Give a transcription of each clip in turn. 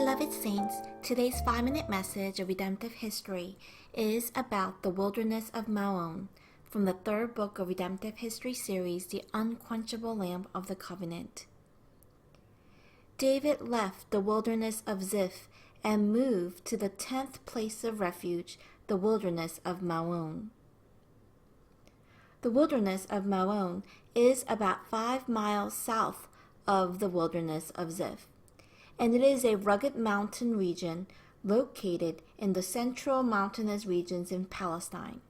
Beloved Saints, today's 5-minute message of redemptive history is about the Wilderness of Maon from the third book of Redemptive History series, The Unquenchable Lamp of the Covenant. David left the wilderness of Ziph and moved to the 10th place of refuge, the Wilderness of Maon. The Wilderness of Maon is about 5 miles south of the Wilderness of Ziph, and it is a rugged mountain region located in the central mountainous regions in Palestine.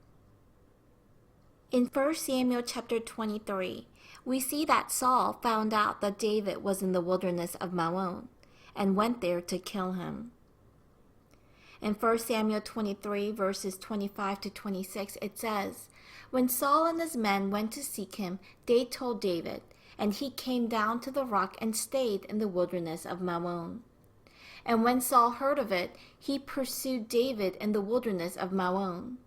In 1 Samuel chapter 23, we see that Saul found out that David was in the wilderness of Maon and went there to kill him. In 1 Samuel 23 verses 25 to 26, it says, "When Saul and his men went to seek him, they told David, and he came down to the rock and stayed in the wilderness of Maon. And when Saul heard of it, he pursued David in the wilderness of Maon.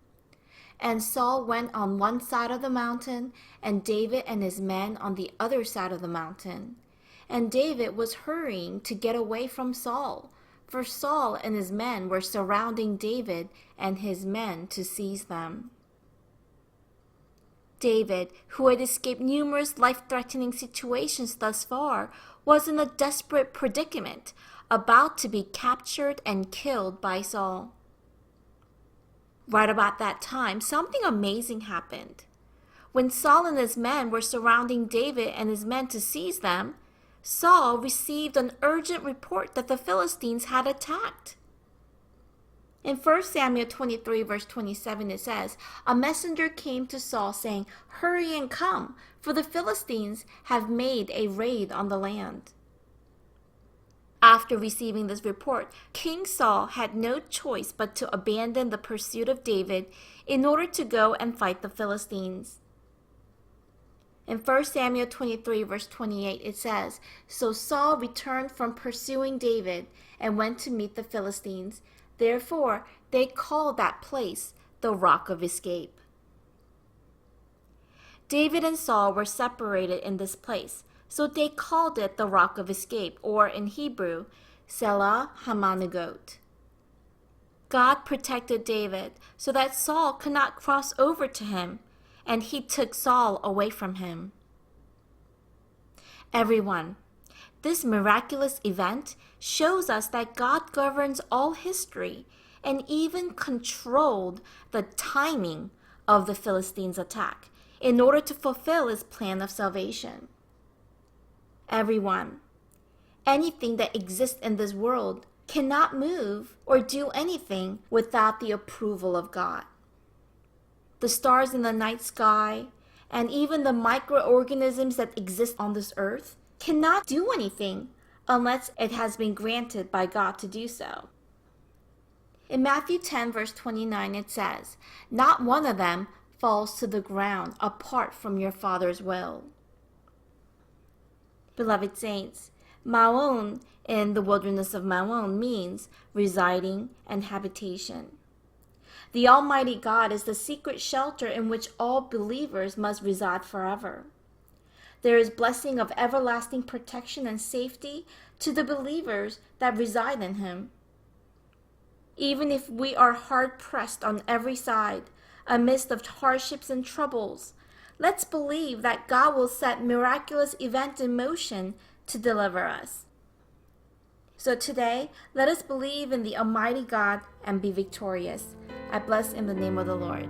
And Saul went on one side of the mountain, and David and his men on the other side of the mountain. And David was hurrying to get away from Saul, for Saul and his men were surrounding David and his men to seize them." David, who had escaped numerous life-threatening situations thus far, was in a desperate predicament, about to be captured and killed by Saul. Right about that time, something amazing happened. When Saul and his men were surrounding David and his men to seize them, Saul received an urgent report that the Philistines had attacked. In 1 Samuel 23 verse 27 it says, "A messenger came to Saul saying, 'Hurry and come, for the Philistines have made a raid on the land.'" After receiving this report, King Saul had no choice but to abandon the pursuit of David in order to go and fight the Philistines. In 1 Samuel 23 verse 28 it says, "So Saul returned from pursuing David and went to meet the Philistines. Therefore, they called that place the Rock of Escape." David and Saul were separated in this place, so they called it the Rock of Escape, or in Hebrew, Selah Hamanagot. God protected David so that Saul could not cross over to him, and he took Saul away from him. Everyone, this miraculous event shows us that God governs all history and even controlled the timing of the Philistines' attack in order to fulfill his plan of salvation. Everyone, anything that exists in this world cannot move or do anything without the approval of God. The stars in the night sky and even the microorganisms that exist on this earth cannot do anything unless it has been granted by God to do so. In Matthew 10 verse 29 it says, "Not one of them falls to the ground apart from your Father's will." Beloved Saints, Maon in the wilderness of Maon means residing and habitation. The Almighty God is the secret shelter in which all believers must reside forever. There is blessing of everlasting protection and safety to the believers that reside in Him. Even if we are hard-pressed on every side, amidst of hardships and troubles, let's believe that God will set miraculous events in motion to deliver us. So today, let us believe in the Almighty God and be victorious. I bless in the name of the Lord.